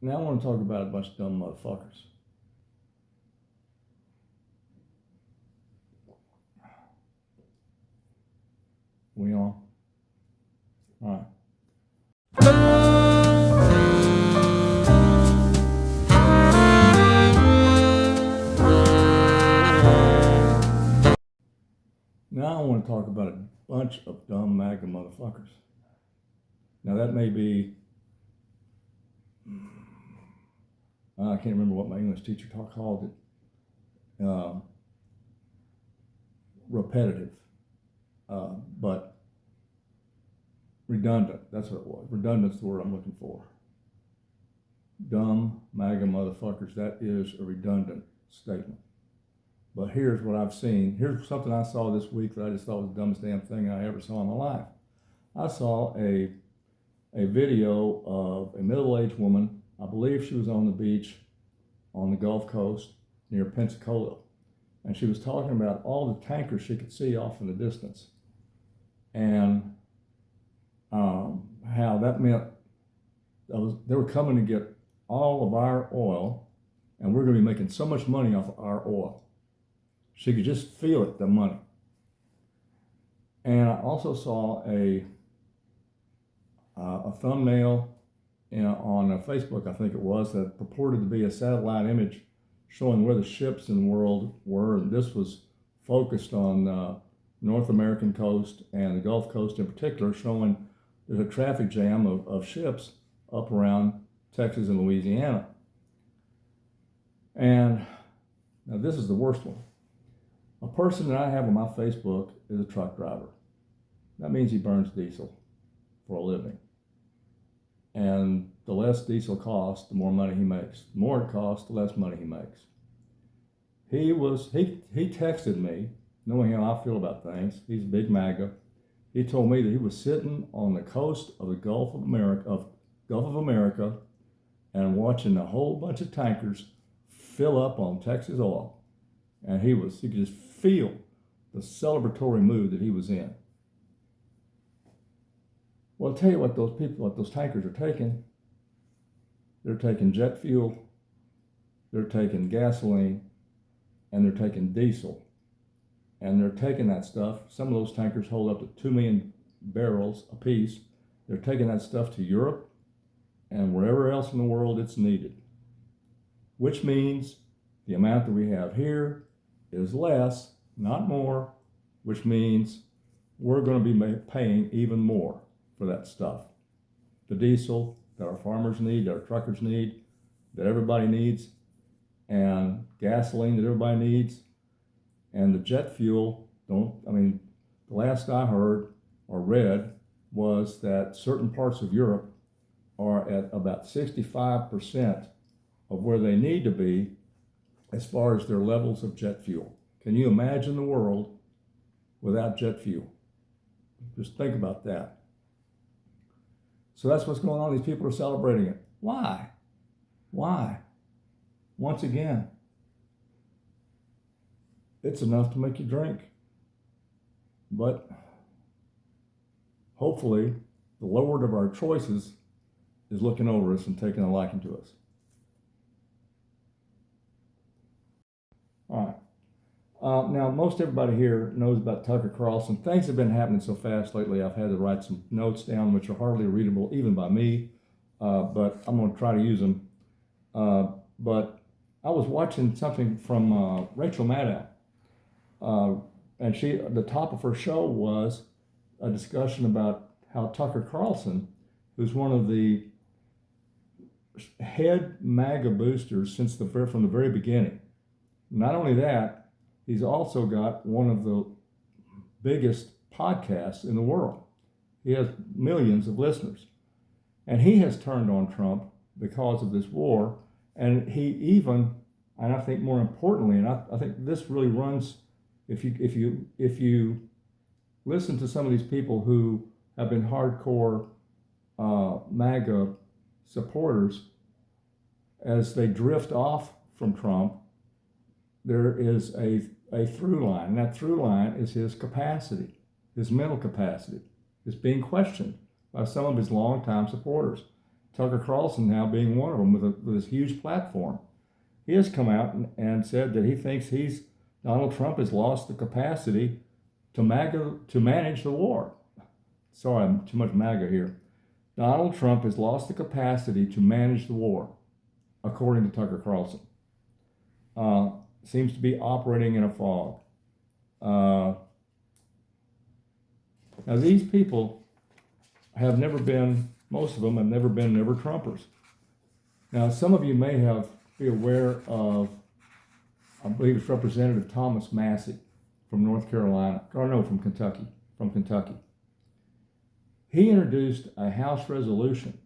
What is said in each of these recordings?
Now I want to talk about a bunch of dumb motherfuckers. We on? All right. Now I want to talk about a bunch of dumb MAGA motherfuckers. Now that may be, I can't remember what my English teacher called it, repetitive, but redundant. That's what it was. Redundant's the word I'm looking for. Dumb MAGA motherfuckers. That is a redundant statement. But here's what I've seen. Here's something I saw this week that I just thought was the dumbest damn thing I ever saw in my life. I saw a video of a middle-aged woman. I believe she was on the beach on the Gulf Coast near Pensacola. And she was talking about all the tankers she could see off in the distance. And how that meant they were coming to get all of our oil, and we're going to be making so much money off of our oil. She could just feel it, the money. And I also saw a thumbnail on Facebook, I think it was, that purported to be a satellite image showing where the ships in the world were. And this was focused on North American coast and the Gulf Coast in particular, showing there's a traffic jam of ships up around Texas and Louisiana. And now this is the worst one. A person that I have on my Facebook is a truck driver. That means he burns diesel for a living. And the less diesel costs, the more money he makes. The more it costs, the less money he makes. He texted me, knowing how I feel about things. He's a big MAGA. He told me that he was sitting on the coast of the Gulf of America, and watching a whole bunch of tankers fill up on Texas oil. And he could just feel the celebratory mood that he was in. Well, I'll tell you what those tankers are taking. They're taking jet fuel, they're taking gasoline, and they're taking diesel. And they're taking that stuff. Some of those tankers hold up to 2 million barrels apiece. They're taking that stuff to Europe and wherever else in the world it's needed. Which means the amount that we have here is less, not more, which means we're going to be paying even more for that stuff. The diesel that our farmers need, that our truckers need, that everybody needs, and gasoline that everybody needs, and the jet fuel, the last I heard or read was that certain parts of Europe are at about 65% of where they need to be as far as their levels of jet fuel. Can you imagine the world without jet fuel? Just think about that. So that's what's going on. These people are celebrating it. Why? Once again, it's enough to make you drink. But hopefully, the Lord of our choices is looking over us and taking a liking to us. All right. Now, most everybody here knows about Tucker Carlson. Things have been happening so fast lately, I've had to write some notes down, which are hardly readable even by me, but I'm going to try to use them. But I was watching something from Rachel Maddow, and the top of her show was a discussion about how Tucker Carlson, who's one of the head MAGA boosters from the very beginning. Not only that, he's also got one of the biggest podcasts in the world. He has millions of listeners. And he has turned on Trump because of this war. And he even, and I think more importantly, and I think this really runs, if you listen to some of these people who have been hardcore MAGA supporters, as they drift off from Trump, there is a through line. And that through line is his capacity, his mental capacity, is being questioned by some of his longtime supporters. Tucker Carlson now being one of them with this huge platform. He has come out and said that he thinks Donald Trump has lost the capacity to manage the war. Sorry, I'm too much MAGA here. Donald Trump has lost the capacity to manage the war, according to Tucker Carlson. Seems to be operating in a fog. Now, these people have never been, most of them have never been Trumpers. Now, some of you may be aware of, I believe it's Representative Thomas Massey from North Carolina, or no, from Kentucky. He introduced a House resolution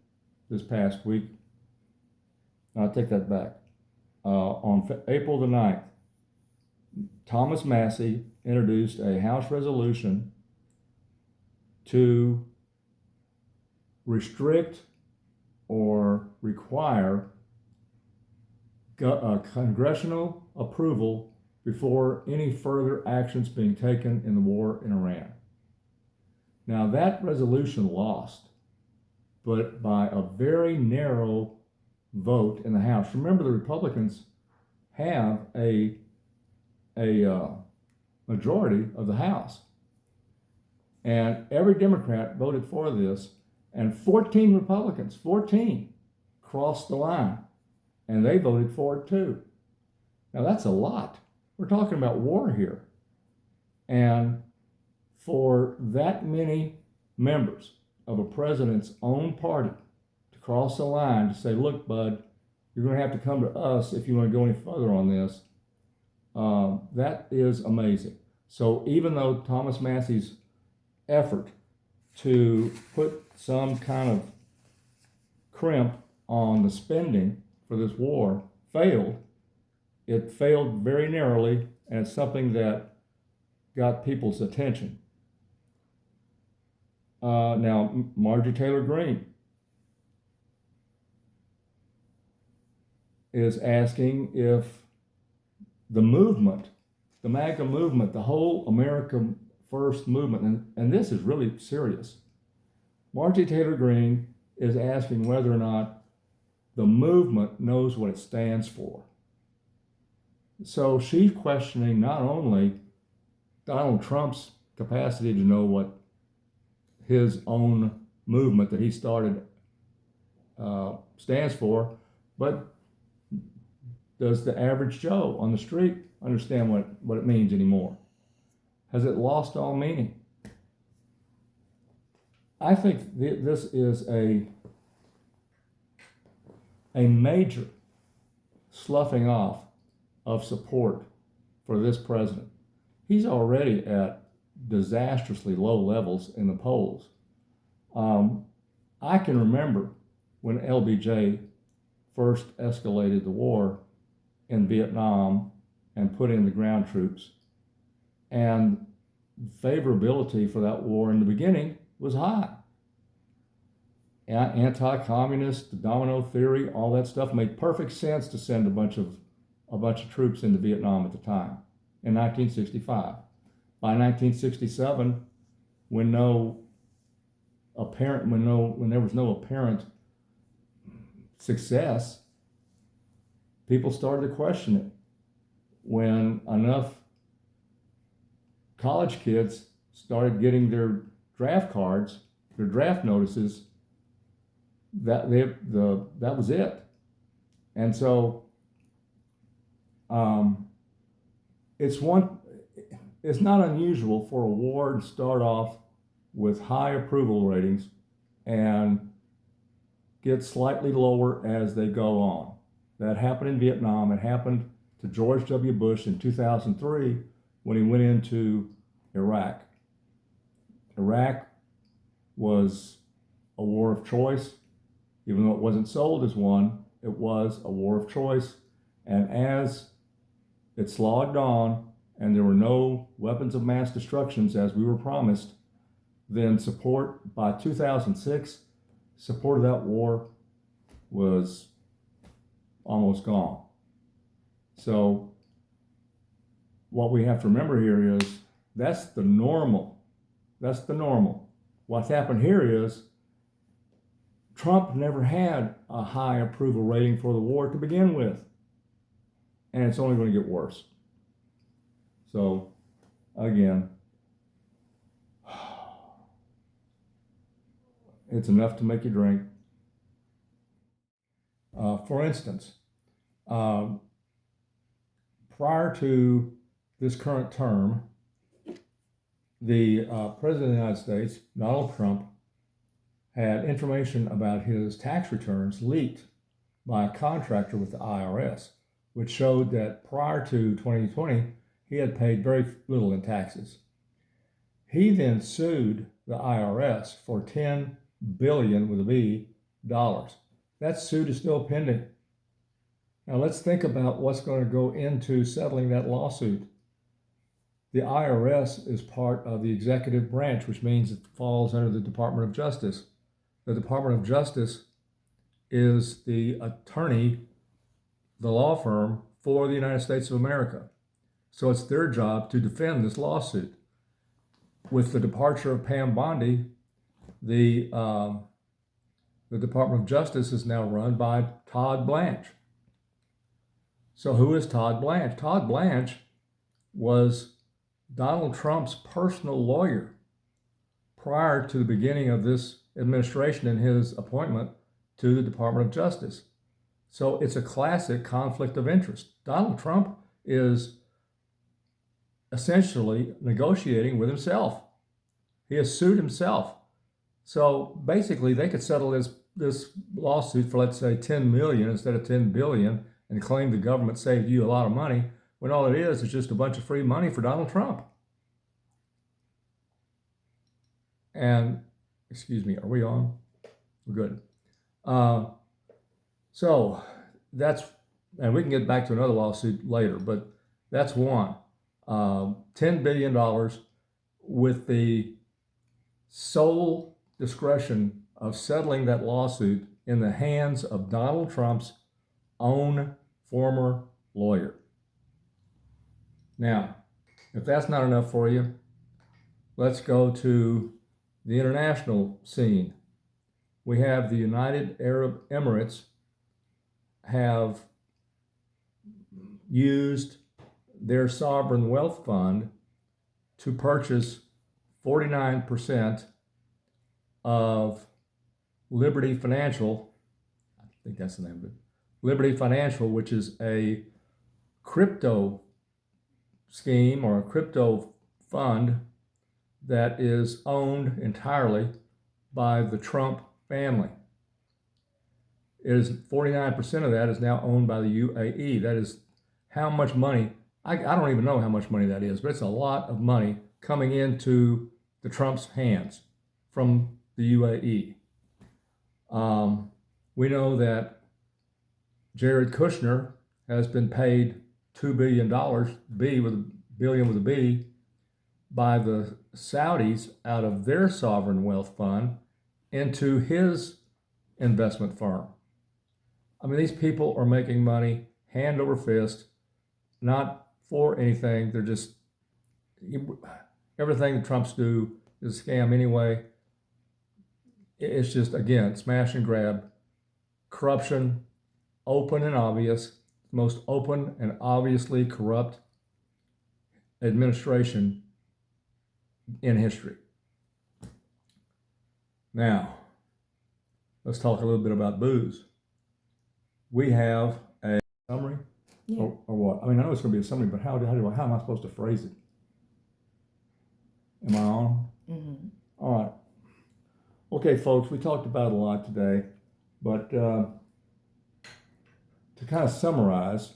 this past week. I'll take that back. On April the 9th, Thomas Massey introduced a House resolution to restrict or require congressional approval before any further actions being taken in the war in Iran. Now, that resolution lost, but by a very narrow vote in the House. Remember, the Republicans have a majority of the House. And every Democrat voted for this, and 14 Republicans, 14, crossed the line, and they voted for it too. Now, that's a lot. We're talking about war here. And for that many members of a president's own party to cross the line to say, look, bud, you're going to have to come to us if you want to go any further on this, that is amazing. So even though Thomas Massey's effort to put some kind of crimp on the spending for this war failed, it failed very narrowly, and it's something that got people's attention. Now, Marjorie Taylor Greene is asking if the movement, the MAGA movement, the whole America First movement, and this is really serious. Marjorie Taylor Greene is asking whether or not the movement knows what it stands for. So she's questioning not only Donald Trump's capacity to know what his own movement that he started stands for, but does the average Joe on the street understand what it means anymore? Has it lost all meaning? I think this is a major sloughing off of support for this president. He's already at disastrously low levels in the polls. I can remember when LBJ first escalated the war in Vietnam and put in the ground troops, and favorability for that war in the beginning was high. Anti-communist, the domino theory, all that stuff made perfect sense to send a bunch of troops into Vietnam at the time in 1965. By 1967, when there was no apparent success, people started to question it. When enough college kids started getting their draft cards, their draft notices, that was it. And so it's not unusual for a war to start off with high approval ratings and get slightly lower as they go on. That happened in Vietnam. It happened to George W. Bush in 2003 when he went into Iraq. Iraq was a war of choice. Even though it wasn't sold as one, it was a war of choice. And as it slogged on and there were no weapons of mass destructions as we were promised, then support by 2006, support of that war was almost gone. So what we have to remember here is that's the normal. That's the normal. What's happened here is Trump never had a high approval rating for the war to begin with. And it's only going to get worse. So, again, it's enough to make you drink. For instance, prior to this current term, the President of the United States, Donald Trump, had information about his tax returns leaked by a contractor with the IRS, which showed that prior to 2020, he had paid very little in taxes. He then sued the IRS for $10 billion with a B dollars. That suit is still pending. Now let's think about what's going to go into settling that lawsuit. The IRS is part of the executive branch, which means it falls under the Department of Justice. The Department of Justice is the attorney, the law firm for the United States of America. So it's their job to defend this lawsuit. With the departure of Pam Bondi, the Department of Justice is now run by Todd Blanche. So who is Todd Blanche? Todd Blanche was Donald Trump's personal lawyer prior to the beginning of this administration and his appointment to the Department of Justice. So it's a classic conflict of interest. Donald Trump is essentially negotiating with himself. He has sued himself. So basically they could settle this lawsuit for, let's say, 10 million instead of 10 billion and claim the government saved you a lot of money, when all it is just a bunch of free money for Donald Trump. And, excuse me, are we on? We're good. So that's, and we can get back to another lawsuit later, but that's one. $10 billion with the sole discretion of settling that lawsuit in the hands of Donald Trump's own former lawyer. Now, if that's not enough for you, let's go to the international scene. We have the United Arab Emirates have used their sovereign wealth fund to purchase 49% of Liberty Financial. I think that's the name of it. Liberty Financial, which is a crypto scheme or a crypto fund that is owned entirely by the Trump family. It is 49% of that is now owned by the UAE. That is how much money, I don't even know how much money that is, but it's a lot of money coming into the Trump's hands from the UAE. We know that Jared Kushner has been paid $2 billion, billion with a B, by the Saudis out of their sovereign wealth fund into his investment firm. I mean, these people are making money hand over fist, not for anything. They're just, everything the Trumps do is a scam anyway. It's just, again, smash and grab. Corruption, open and obvious, most open and obviously corrupt administration in history. Now, let's talk a little bit about booze. We have a summary, or what? I mean, I know it's going to be a summary, but how am I supposed to phrase it? Am I on? Mm-hmm. All right. Okay, folks, we talked about a lot today, but to kind of summarize,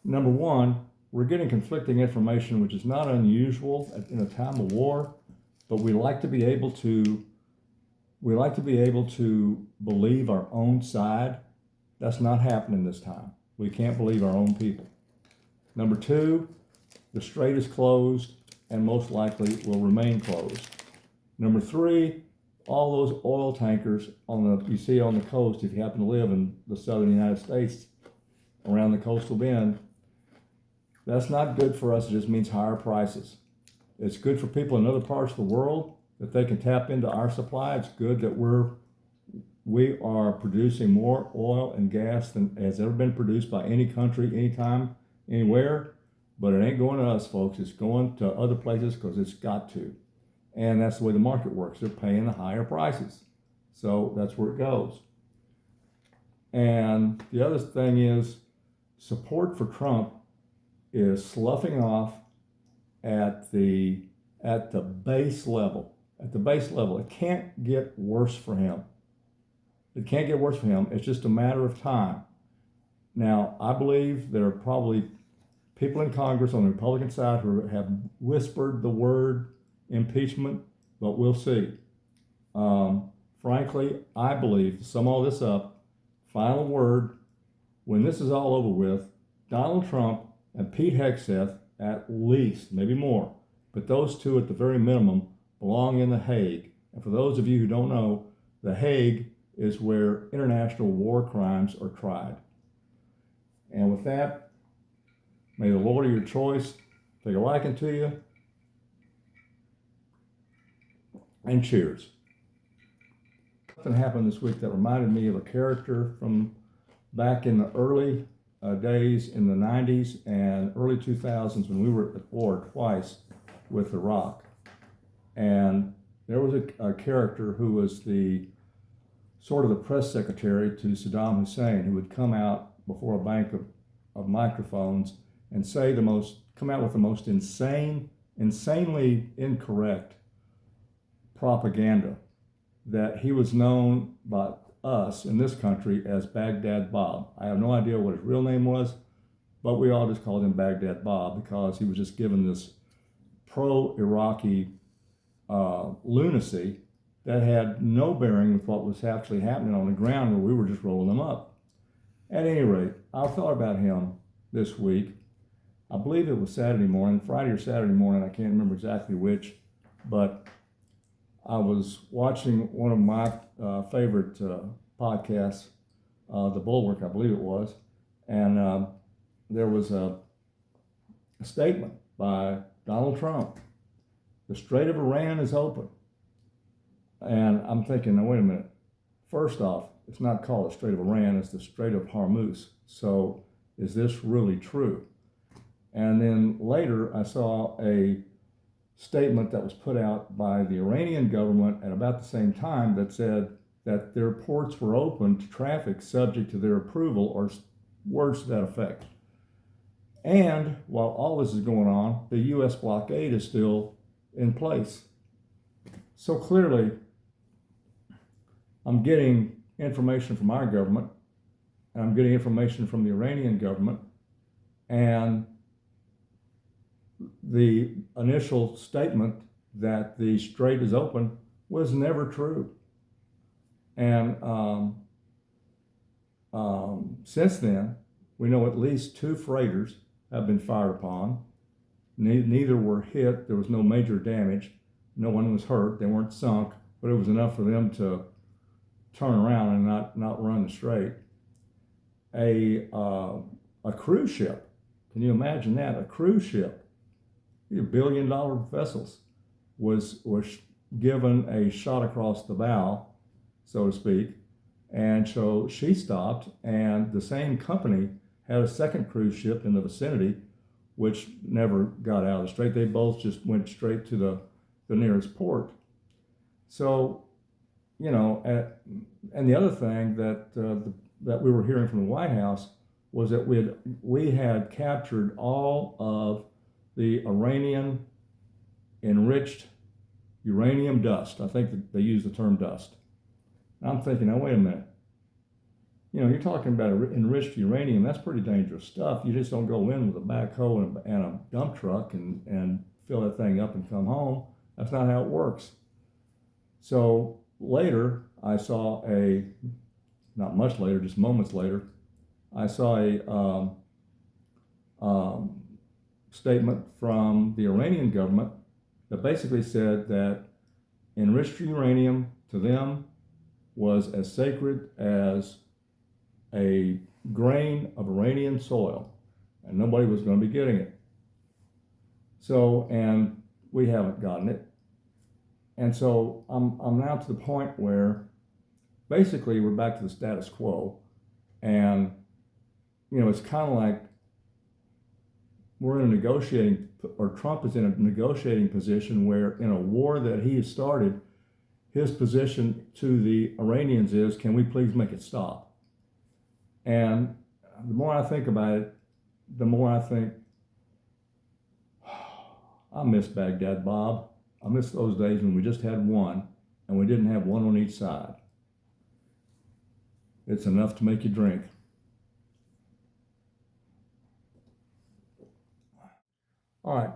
number one, we're getting conflicting information, which is not unusual in a time of war, but we like to be able to believe our own side. That's not happening this time. We can't believe our own people. Number two, the strait is closed and most likely will remain closed. Number three, all those oil tankers you see on the coast, if you happen to live in the southern United States, around the coastal bend, that's not good for us. It just means higher prices. It's good for people in other parts of the world that they can tap into our supply. It's good that we're we are producing more oil and gas than has ever been produced by any country, anytime, anywhere. But it ain't going to us, folks. It's going to other places because it's got to. And that's the way the market works. They're paying the higher prices. So that's where it goes. And the other thing is support for Trump is sloughing off at the base level. At the base level, it can't get worse for him. It can't get worse for him. It's just a matter of time. Now, I believe there are probably people in Congress on the Republican side who have whispered the word impeachment, but we'll see. Frankly, I believe, to sum all this up, final word, when this is all over with, Donald Trump and Pete Hegseth, at least, maybe more, but those two at the very minimum belong in The Hague. And for those of you who don't know, The Hague is where international war crimes are tried. And with that, may the Lord of your choice take a liking to you, and cheers. Something happened this week that reminded me of a character from back in the early days in the 90s and early 2000s when we were at war twice with Iraq. And there was a character who was the sort of the press secretary to Saddam Hussein, who would come out before a bank of microphones and say come out with the most insanely incorrect propaganda, that he was known by us in this country as Baghdad Bob. I have no idea what his real name was, but we all just called him Baghdad Bob because he was just given this pro-Iraqi lunacy that had no bearing with what was actually happening on the ground, where we were just rolling them up. At any rate, I thought about him this week. I believe it was Saturday morning, Friday or Saturday morning, I can't remember exactly which, but I was watching one of my favorite podcasts, The Bulwark, I believe it was, and there was a statement by Donald Trump. The Strait of Iran is open. And I'm thinking, now wait a minute. First off, it's not called the Strait of Iran, it's the Strait of Hormuz. So is this really true? And then later I saw a statement that was put out by the Iranian government at about the same time that said that their ports were open to traffic subject to their approval, or words to that effect. And while all this is going on, the U.S. blockade is still in place. So clearly, I'm getting information from our government, and I'm getting information from the Iranian government, and the initial statement that the strait is open was never true. And since then, we know at least 2 freighters have been fired upon. Neither were hit. There was no major damage. No one was hurt. They weren't sunk, but it was enough for them to turn around and not run the strait. A cruise ship. Can you imagine that? A cruise ship, $1 billion vessels, was given a shot across the bow, so to speak, and so she stopped, and the same company had a second cruise ship in the vicinity, which never got out of the strait. They both just went straight to the nearest port. So, you know, and the other thing that we were hearing from the White House was that we had captured all of the Iranian enriched uranium dust. I think that they use the term dust. And I'm thinking, now wait a minute. You know, you're talking about enriched uranium. That's pretty dangerous stuff. You just don't go in with a backhoe and a dump truck and fill that thing up and come home. That's not how it works. So later, I saw not much later, just moments later, I saw a statement from the Iranian government that basically said that enriched uranium to them was as sacred as a grain of Iranian soil, and nobody was going to be getting it. So, and we haven't gotten it. And so I'm now to the point where basically we're back to the status quo. And, it's kind of like we're in a negotiating, or Trump is in a negotiating position where in a war that he has started, his position to the Iranians is, can we please make it stop? And the more I think about it, the more I think, I miss Baghdad, Bob. I miss those days when we just had one and we didn't have one on each side. It's enough to make you drink. All right.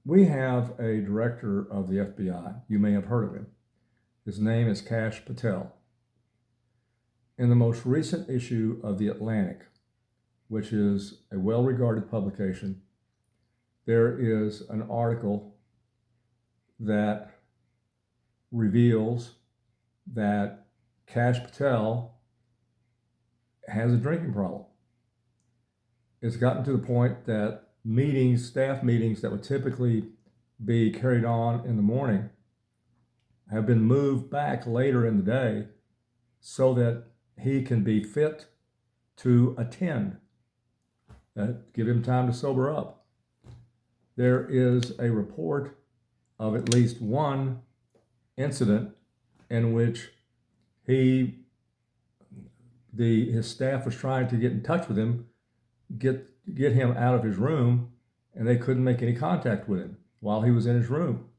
We have a director of the FBI. You may have heard of him. His name is Kashmir Patel. In the most recent issue of The Atlantic, which is a well-regarded publication, there is an article that reveals that Kashmir Patel has a drinking problem. It's gotten to the point that staff meetings that would typically be carried on in the morning have been moved back later in the day so that he can be fit to attend. Give him time to sober up. There is a report of at least one incident in which his staff was trying to get in touch with him, get him out of his room, and they couldn't make any contact with him while he was in his room.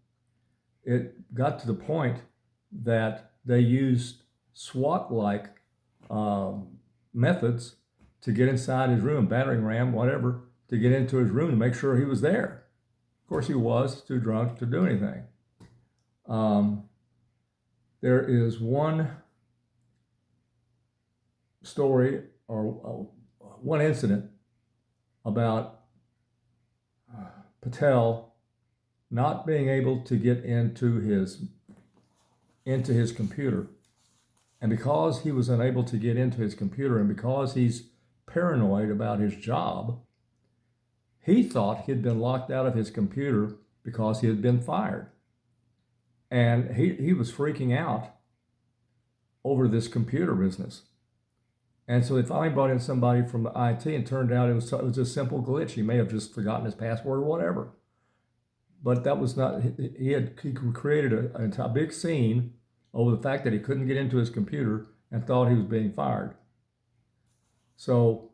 It got to the point that they used SWAT-like methods to get inside his room, battering ram, whatever, to get into his room to make sure he was there. Of course, he was too drunk to do anything. There is one story or one incident about Patel not being able to get into his computer. And because he was unable to get into his computer, and because he's paranoid about his job, he thought he'd been locked out of his computer because he had been fired. And he was freaking out over this computer business. And so they finally brought in somebody from the IT, and turned out it was a simple glitch. He may have just forgotten his password or whatever. But that was not, he created a big scene over the fact that he couldn't get into his computer and thought he was being fired. So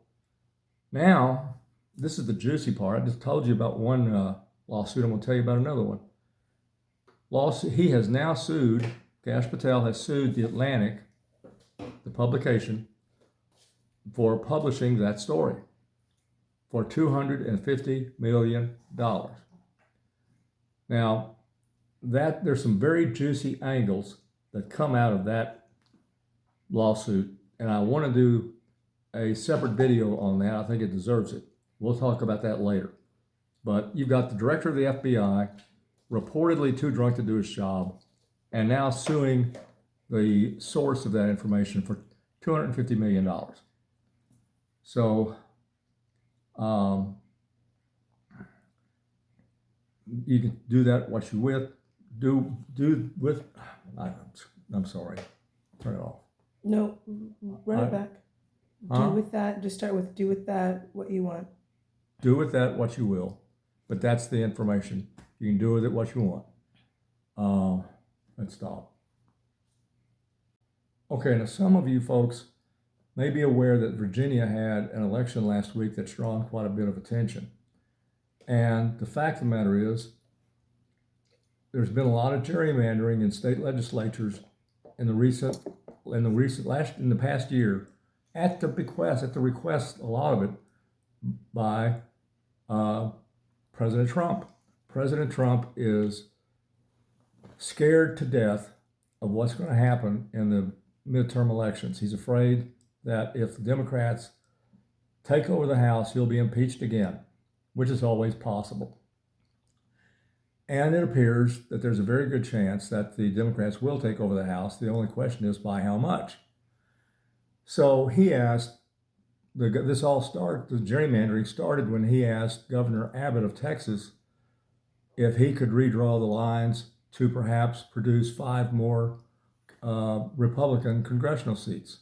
now, this is the juicy part. I just told you about one lawsuit. I'm going to tell you about another one. He has now sued, Kashmir Patel has sued The Atlantic, the publication, for publishing that story for $250 million. Now, there's some very juicy angles that come out of that lawsuit, and I want to do a separate video on that. I think it deserves it. We'll talk about that later. But you've got the director of the FBI, reportedly too drunk to do his job, and now suing the source of that information for $250 million. So, you can do that what you with. I'm sorry. Turn it off. No, run it back. Do with that. Just start with do with that what you want. Do with that what you will, but that's the information. You can do with it what you want. Let's stop. Okay, now some of you folks may be aware that Virginia had an election last week that's drawn quite a bit of attention. And the fact of the matter is, there's been a lot of gerrymandering in state legislatures in the past year, at the request, a lot of it, by President Trump. President Trump is scared to death of what's going to happen in the midterm elections. He's afraid that if the Democrats take over the House, he'll be impeached again, which is always possible. And it appears that there's a very good chance that the Democrats will take over the House. The only question is by how much. So he asked, the gerrymandering started when he asked Governor Abbott of Texas if he could redraw the lines to perhaps produce 5 more Republican congressional seats.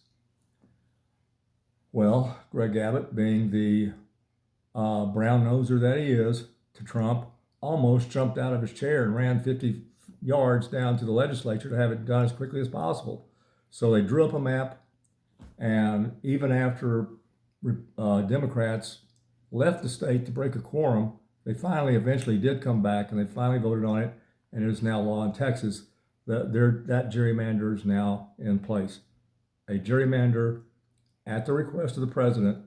Well, Greg Abbott, being the brown noser that he is to Trump, almost jumped out of his chair and ran 50 yards down to the legislature to have it done as quickly as possible. So they drew up a map, and even after Democrats left the state to break a quorum, they finally eventually did come back, and they finally voted on it, and it is now law in Texas. That gerrymander is now in place. A gerrymander at the request of the president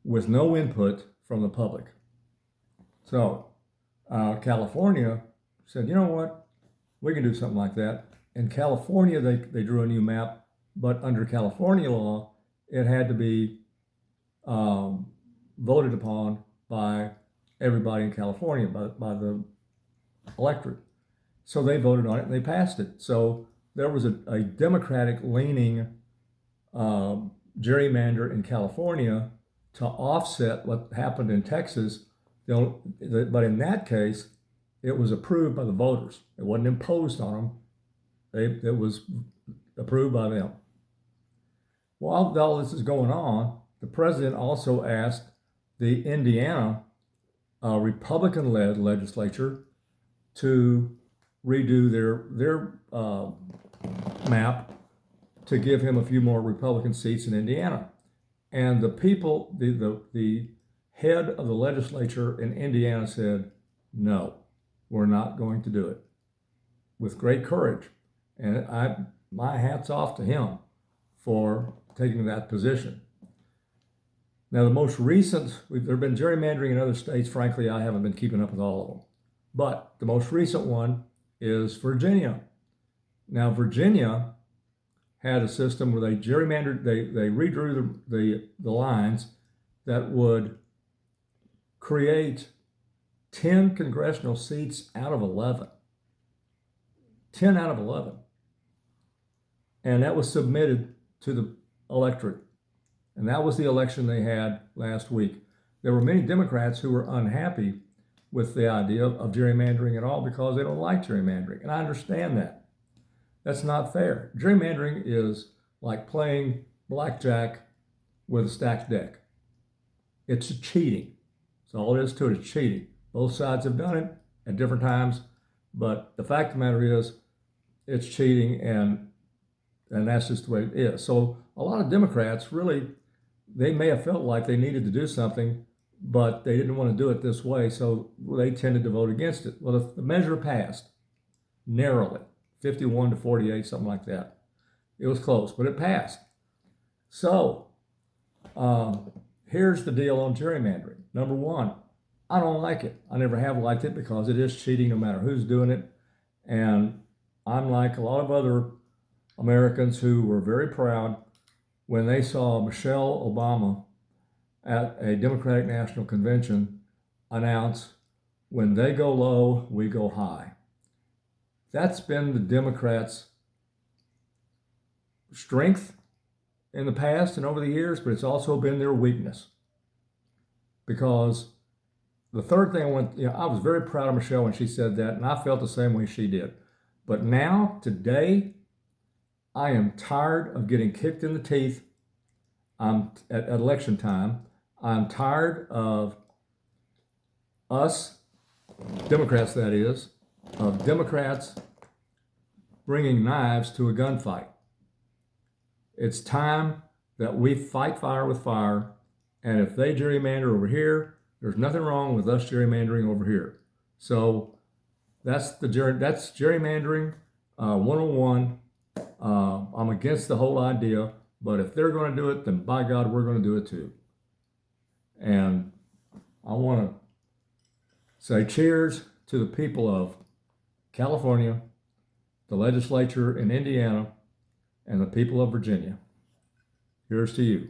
with no input from the public. So California said, you know what, we can do something like that. In California, they drew a new map, but under California law, it had to be voted upon by everybody in California, by the electorate. So they voted on it and they passed it. So there was a Democratic leaning gerrymander in California to offset what happened in Texas. But in that case, it was approved by the voters. It wasn't imposed on them. It was approved by them. While all this is going on, the president also asked the Indiana Republican-led legislature to redo their map to give him a few more Republican seats in Indiana. And the people, the head of the legislature in Indiana said, no, we're not going to do it, with great courage. And my hat's off to him for taking that position. Now, the most recent, there have been gerrymandering in other states. Frankly, I haven't been keeping up with all of them. But the most recent one is Virginia. Now, Virginia had a system where they gerrymandered, they redrew the lines that would create 10 congressional seats out of 11. 10 out of 11. And that was submitted to the electorate. And that was the election they had last week. There were many Democrats who were unhappy with the idea of gerrymandering at all because they don't like gerrymandering. And I understand that. That's not fair. Gerrymandering is like playing blackjack with a stacked deck. It's cheating. That's all it is to it. It's cheating. Both sides have done it at different times, but the fact of the matter is it's cheating, and that's just the way it is. So a lot of Democrats really, they may have felt like they needed to do something, but they didn't want to do it this way, so they tended to vote against it. Well, the measure passed narrowly, 51 to 48, something like that. It was close, but it passed. So here's the deal on gerrymandering. Number one, I don't like it. I never have liked it because it is cheating no matter who's doing it. And I'm like a lot of other Americans who were very proud when they saw Michelle Obama at a Democratic National Convention announce, when they go low, we go high. That's been the Democrats' strength in the past and over the years, but it's also been their weakness. Because the third thing I was very proud of Michelle when she said that, and I felt the same way she did. But now, today, I am tired of getting kicked in the teeth at election time. I'm tired of us, Democrats that is, of Democrats bringing knives to a gunfight. It's time that we fight fire with fire, and if they gerrymander over here, there's nothing wrong with us gerrymandering over here. So that's gerrymandering 101. I'm against the whole idea, but if they're going to do it, then by God, we're going to do it too. And I want to say cheers to the people of California, the legislature in Indiana, and the people of Virginia. Here's to you.